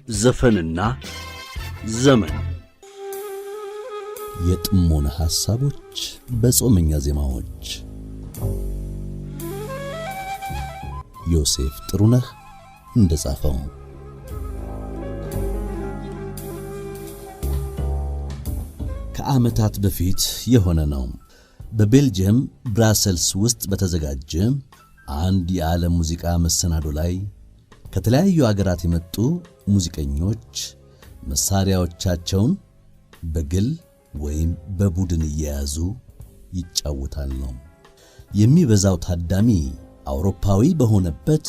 ዘፈንና ዘመን የጥሞና ሐሳቦች በጾመኛ ዜማዎች ዮሴፍ ጥሩነህ እንደጻፈው። ከዓመታት በፊት የሆነ ነው። በቤልጅየም ብራሰልስ ውስጥ በተዘጋጀ አንድ የዓለም ሙዚቃ መሰናዶ ላይ ከተለያዩ አገራት የመጡ ሙዚቀኞች መሳሪያዎቻቸውን በግል ወይም በቡድን እየያዙ ይጫወታሉ። የሚበዛው ታዳሚ አውሮፓዊ በሆነበት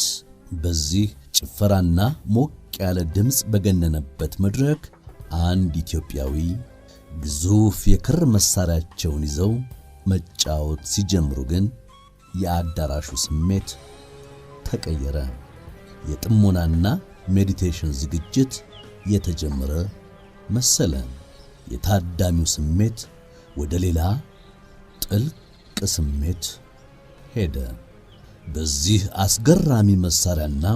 በዚህ ጭፈራና ሞቅ ያለ ድምፅ በገነነበት መድረክ አንድ ኢትዮጵያዊ ግዙፍ የክር መሳሪያቸውን ይዘው መጫወት ሲጀምሩ ግን የአዳራሹ ስሜት ተቀየረ። የጥሞናና ሜዲቴሽን ዝግጅት የተጀመረ መሰለ። የታዳሚው ስሜት ወደ ሌላ ጥልቅ ስሜት ሄደ። በዚህ አስገራሚ መሳሪያና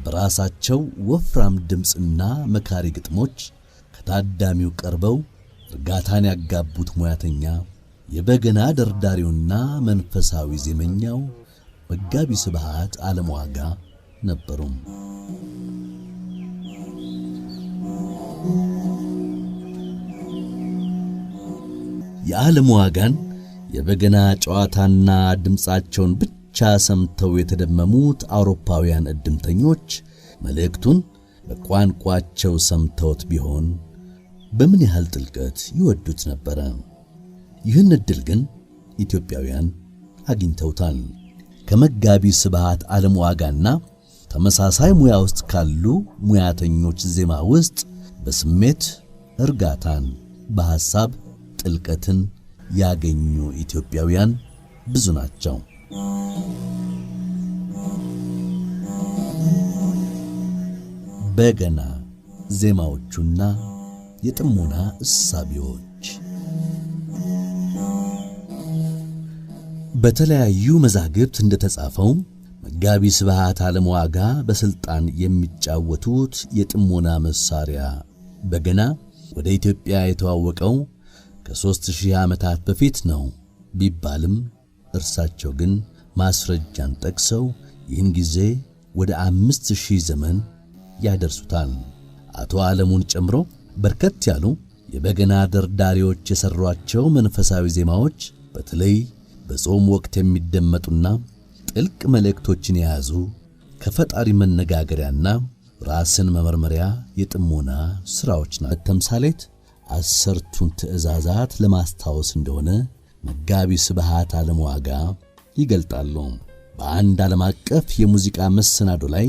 በራሳቸው ወፍራም ድምፅና መካሪ ግጥሞች ከታዳሚው ቀርበው እርጋታን ያጋቡት ሙያተኛ የበገና ደርዳሪውና መንፈሳዊ ዜመኛው መጋቢ ስብሐት ዓለምዋጋ ነበሩ። የዓለምዋጋን የበገና ጨዋታና ድምፃቸውን ብቻ ሰምተው የተደመሙት አውሮፓውያን እድምተኞች መልእክቱን በቋንቋቸው ሰምተውት ቢሆን በምን ያህል ጥልቀት ይወዱት ነበረ። ይህን ዕድል ግን ኢትዮጵያውያን አግኝተውታል። ከመጋቢ ስብሐት ዓለምዋጋና ተመሳሳይ ሙያ ውስጥ ካሉ ሙያተኞች ዜማ ውስጥ በስሜት እርጋታን፣ በሐሳብ ጥልቀትን ያገኙ ኢትዮጵያውያን ብዙ ናቸው። በገና ዜማዎቹና የጥሞና እሳቢዎች በተለያዩ መዛግብት እንደተጻፈው መጋቢ ስብሐት ዓለምዋጋ በስልጣን የሚጫወቱት የጥሞና መሳሪያ በገና ወደ ኢትዮጵያ የተዋወቀው ከ3000 ዓመታት በፊት ነው ቢባልም እርሳቸው ግን ማስረጃን ጠቅሰው ይህን ጊዜ ወደ 5000 ዘመን ያደርሱታል። አቶ ዓለሙን ጨምሮ በርከት ያሉ የበገና ደርዳሪዎች የሰሯቸው መንፈሳዊ ዜማዎች በተለይ በጾም ወቅት የሚደመጡና ጥልቅ መልእክቶችን የያዙ ከፈጣሪ መነጋገሪያና ራስን መመርመሪያ የጥሞና ሥራዎች ናቸው። ተምሳሌት 10ቱን ትእዛዛት ለማስታወስ እንደሆነ መጋቢ ስብሐት ዓለምዋጋ ይገልጣሉ። በአንድ ዓለም አቀፍ የሙዚቃ መሰናዶ ላይ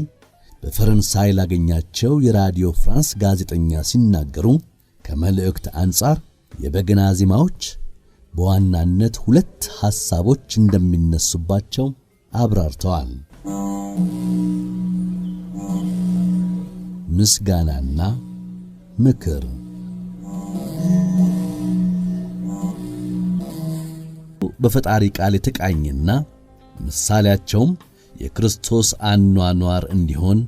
በፈረንሳይ ላገኛቸው የራዲዮ ፍራንስ ጋዜጠኛ ሲናገሩ ከመልእክት አንጻር የበገና ዜማዎች በዋናነት 2 ሐሳቦች እንደሚነሱባቸው አብራርተዋል። ምስጋናና ምክር። በፈጣሪ ቃል የተቃኘና ምሳሌያቸውም የክርስቶስ አኗኗር እንዲሆን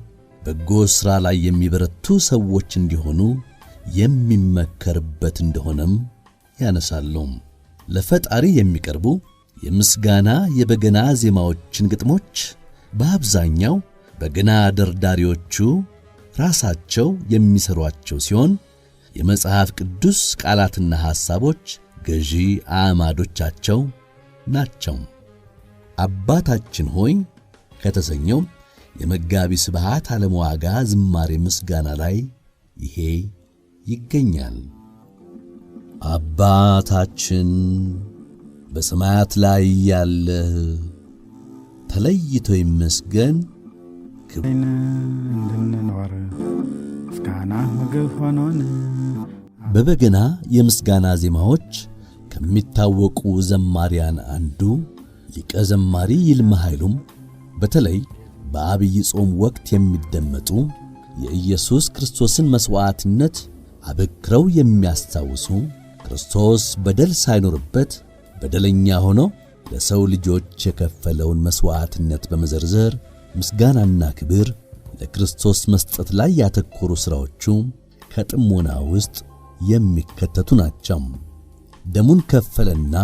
በጎ ሥራ ላይ የሚበረቱ ሰዎች እንዲሆኑ የሚመከርበት እንደሆነም ያነሳሉ። ለፈጣሪ የሚቀርቡ የምስጋና የበገና ዜማዎችን ግጥሞች በአብዛኛው በገና ደርዳሪዎቹ ራሳቸው የሚሰሯቸው ሲሆን የመጽሐፍ ቅዱስ ቃላትና ሐሳቦች ገዢ አዕማዶቻቸው ናቸው። አባታችን ሆይ ከተሰኘው የመጋቢ ስብሐት ዓለምዋጋ ዝማሬ ምስጋና ላይ ይሄ ይገኛል። አባታችን በሰማያት ላይ ያለህ ተለይቶ ይመስገን ክብርን እንድንኖር ምስጋና ምግብ ሆኖን። በበገና የምስጋና ዜማዎች ከሚታወቁ ዘማሪያን አንዱ ሊቀ ዘማሪ ይልማ ኃይሉም በተለይ በአብይ ጾም ወቅት የሚደመጡ የኢየሱስ ክርስቶስን መሥዋዕትነት አበክረው የሚያስታውሱ ክርስቶስ በደል ሳይኖርበት በደለኛ ሆኖ ለሰው ልጆች የከፈለውን መሥዋዕትነት በመዘርዘር ምስጋናና ክብር ለክርስቶስ መስጠት ላይ ያተኮሩ ሥራዎቹ ከጥሞና ውስጥ የሚከተቱ ናቸው። ደሙን ከፈለና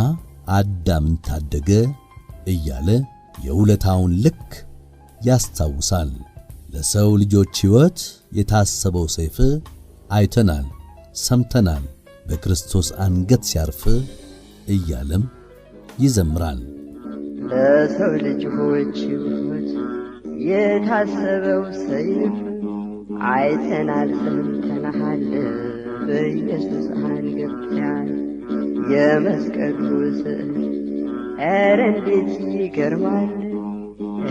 አዳምን ታደገ እያለ የውለታውን ልክ ያስታውሳል። ለሰው ልጆች ሕይወት የታሰበው ሰይፍ አይተናል፣ ሰምተናል፣ በክርስቶስ አንገት ሲያርፍ እያለም ይዘምራል። ለሰው ልጆች ሕይወት የታሰበው ሰይፍ አይተናል፣ ሰምተናል፣ በኢየሱስ አንገት ሲያርፍ የመስቀሉ ስዕል ኧረ እንዴት ይገርማል!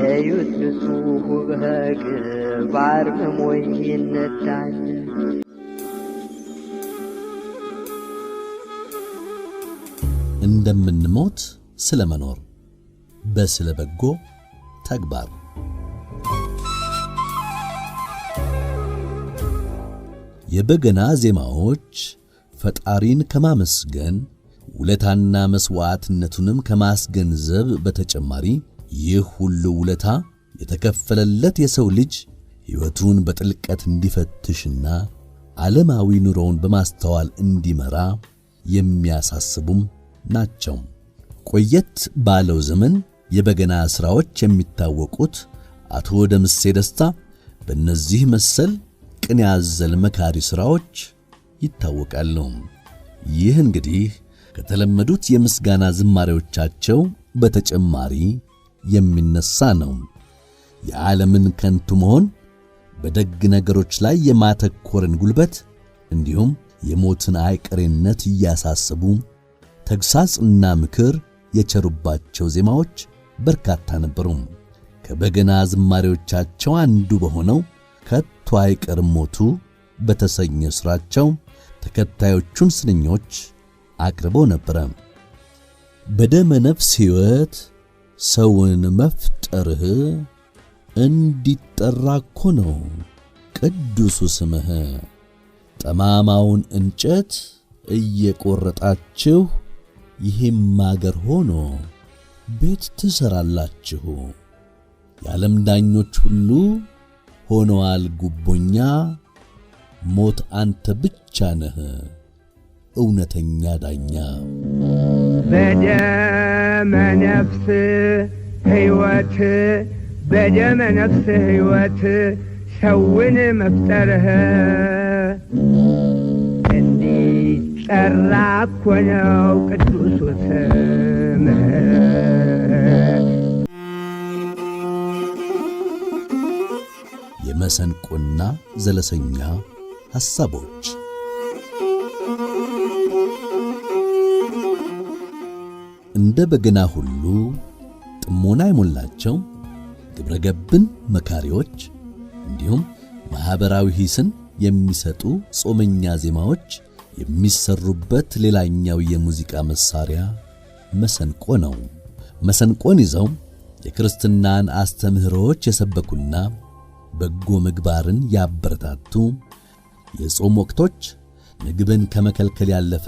እዩት ንጹሕ በግ በአርምሞ ይነዳል። እንደምንሞት ስለ መኖር በስለ በጎ ተግባር የበገና ዜማዎች ፈጣሪን ከማመስገን ውለታና መስዋዕትነቱንም ከማስገንዘብ በተጨማሪ ይህ ሁሉ ውለታ የተከፈለለት የሰው ልጅ ሕይወቱን በጥልቀት እንዲፈትሽና ዓለማዊ ኑሮውን በማስተዋል እንዲመራ የሚያሳስቡም ናቸው። ቆየት ባለው ዘመን የበገና ሥራዎች የሚታወቁት አቶ ደምሴ ደስታ በእነዚህ መሰል ቅን ያዘል መካሪ ሥራዎች ይታወቃሉ። ይህ እንግዲህ ከተለመዱት የምስጋና ዝማሬዎቻቸው በተጨማሪ የሚነሳ ነው። የዓለምን ከንቱ መሆን፣ በደግ ነገሮች ላይ የማተኮርን ጉልበት እንዲሁም የሞትን አይቀሬነት እያሳሰቡ ተግሳጽና ምክር የቸሩባቸው ዜማዎች በርካታ ነበሩ። ከበገና ዝማሬዎቻቸው አንዱ በሆነው ከቶ አይቀርም ሞቱ በተሰኘ ሥራቸው ተከታዮቹን ስንኞች አቅርበው ነበረ። በደመ ነፍስ ሕይወት ሰውን መፍጠርህ እንዲጠራ እኮ ነው ቅዱሱ ስምህ። ጠማማውን እንጨት እየቆረጣችሁ ይህም አገር ሆኖ ቤት ትሰራላችሁ። የዓለም ዳኞች ሁሉ ሆነዋል ጉቦኛ፣ ሞት አንተ ብቻ ነህ እውነተኛ ዳኛ። በደመ ነፍስ ሕይወት በደመ ነፍስ ሕይወት ሰውን መፍጠርህ እንዲጠራ እኮ ነው ቅዱሱ ስምህ። የመሰንቆና ዘለሰኛ ሐሳቦች እንደ በገና ሁሉ ጥሞና የሞላቸው ግብረ ገብን መካሪዎች እንዲሁም ማኅበራዊ ሂስን የሚሰጡ ጾመኛ ዜማዎች የሚሰሩበት ሌላኛው የሙዚቃ መሳሪያ መሰንቆ ነው። መሰንቆን ይዘው የክርስትናን አስተምህሮዎች የሰበኩና በጎ ምግባርን ያበረታቱ የጾም ወቅቶች ምግብን ከመከልከል ያለፈ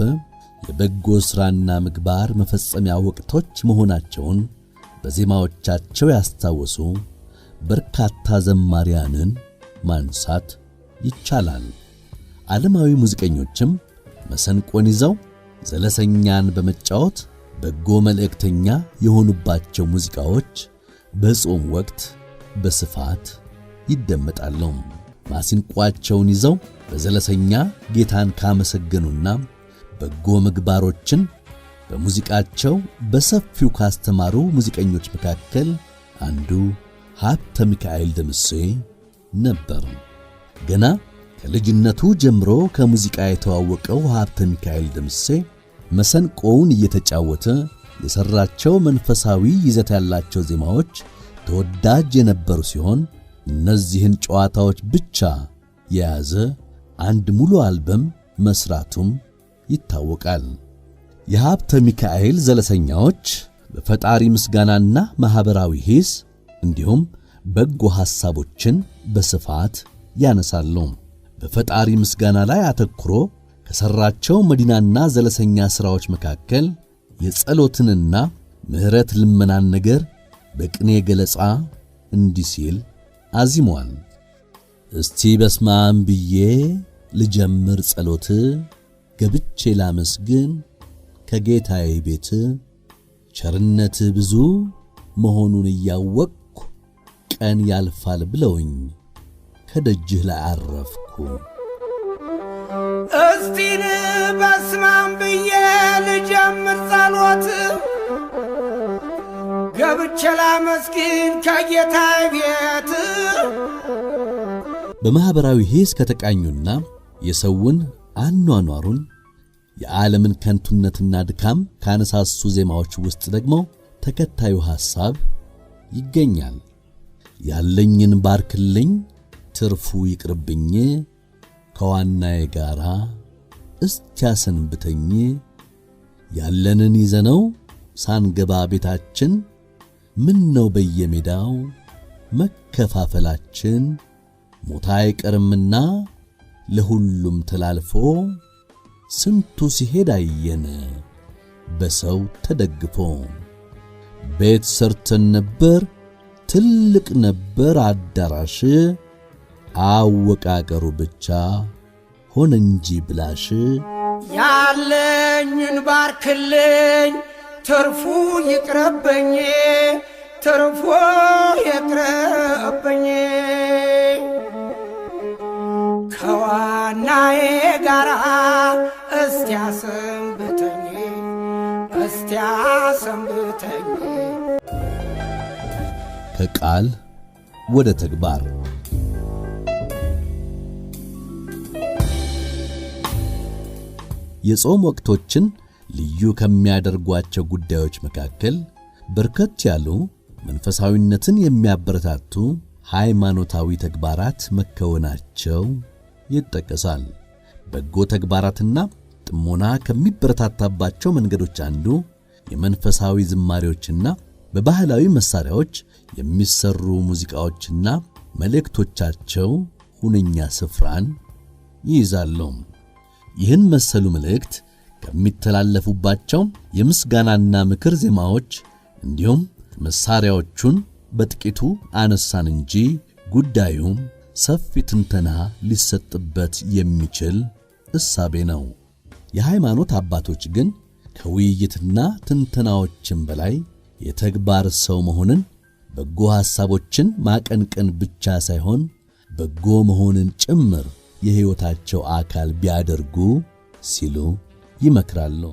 የበጎ ሥራና ምግባር መፈጸሚያ ወቅቶች መሆናቸውን በዜማዎቻቸው ያስታወሱ በርካታ ዘማሪያንን ማንሳት ይቻላል። ዓለማዊ ሙዚቀኞችም መሰንቆን ይዘው ዘለሰኛን በመጫወት በጎ መልእክተኛ የሆኑባቸው ሙዚቃዎች በጾም ወቅት በስፋት ይደመጣሉ። ማሲንቋቸውን ይዘው በዘለሰኛ ጌታን ካመሰገኑና በጎ ምግባሮችን በሙዚቃቸው በሰፊው ካስተማሩ ሙዚቀኞች መካከል አንዱ ሀብተ ሚካኤል ደምሴ ነበር። ገና ከልጅነቱ ጀምሮ ከሙዚቃ የተዋወቀው ሀብተ ሚካኤል ደምሴ መሰንቆውን እየተጫወተ የሰራቸው መንፈሳዊ ይዘት ያላቸው ዜማዎች ተወዳጅ የነበሩ ሲሆን እነዚህን ጨዋታዎች ብቻ የያዘ አንድ ሙሉ አልበም መስራቱም ይታወቃል። የሀብተ ሚካኤል ዘለሰኛዎች በፈጣሪ ምስጋናና ማኅበራዊ ሂስ እንዲሁም በጎ ሐሳቦችን በስፋት ያነሳሉ። በፈጣሪ ምስጋና ላይ አተኩሮ ከሠራቸው መዲናና ዘለሰኛ ሥራዎች መካከል የጸሎትንና ምሕረት ልመናን ነገር በቅኔ ገለጻ እንዲህ ሲል አዚሟል። እስቲ በስማም ብዬ ልጀምር ጸሎት ገብቼ ላመስግን ከጌታዬ ቤት ቸርነት ብዙ መሆኑን እያወቅኩ ቀን ያልፋል ብለውኝ ከደጅህ ላይ አረፍኩ። እስቲን በስማም ብዬ ልጀምር ጸሎት ገብቼ ላመስግን ከጌታዬ ቤት። በማኅበራዊ ሂስ ከተቃኙና የሰውን አኗኗሩን የዓለምን ከንቱነትና ድካም ካነሳሱ ዜማዎች ውስጥ ደግሞ ተከታዩ ሐሳብ ይገኛል። ያለኝን ባርክልኝ ትርፉ ይቅርብኝ ከዋናዬ ጋራ እስቲያሰንብተኝ ያለንን ይዘነው ሳንገባ ቤታችን ምን ነው በየሜዳው መከፋፈላችን ሞታ አይቀርምና ለሁሉም ተላልፎ ስንቱ ሲሄድ አየን በሰው ተደግፎ። ቤት ሰርተን ነበር ትልቅ ነበር አዳራሽ አወቃቀሩ ብቻ ሆነ እንጂ ብላሽ። ያለኝን ባርክልኝ ትርፉ ይቅርብኝ ትርፉ ይቅርብኝ ከዋናዬ ጋራ እስቲያሰንብተኝ እስቲያሰንብተኝ። ከቃል ወደ ተግባር የጾም ወቅቶችን ልዩ ከሚያደርጓቸው ጉዳዮች መካከል በርከት ያሉ መንፈሳዊነትን የሚያበረታቱ ሃይማኖታዊ ተግባራት መከወናቸው ይጠቀሳል። በጎ ተግባራትና ጥሞና ከሚበረታታባቸው መንገዶች አንዱ የመንፈሳዊ ዝማሬዎችና በባህላዊ መሳሪያዎች የሚሰሩ ሙዚቃዎችና መልእክቶቻቸው ሁነኛ ስፍራን ይይዛሉ። ይህን መሰሉ መልእክት ከሚተላለፉባቸው የምስጋናና ምክር ዜማዎች እንዲሁም መሳሪያዎቹን በጥቂቱ አነሳን እንጂ ጉዳዩም ሰፊ ትንተና ሊሰጥበት የሚችል እሳቤ ነው። የሃይማኖት አባቶች ግን ከውይይትና ትንተናዎችም በላይ የተግባር ሰው መሆንን በጎ ሐሳቦችን ማቀንቀን ብቻ ሳይሆን በጎ መሆንን ጭምር የሕይወታቸው አካል ቢያደርጉ ሲሉ ይመክራሉ።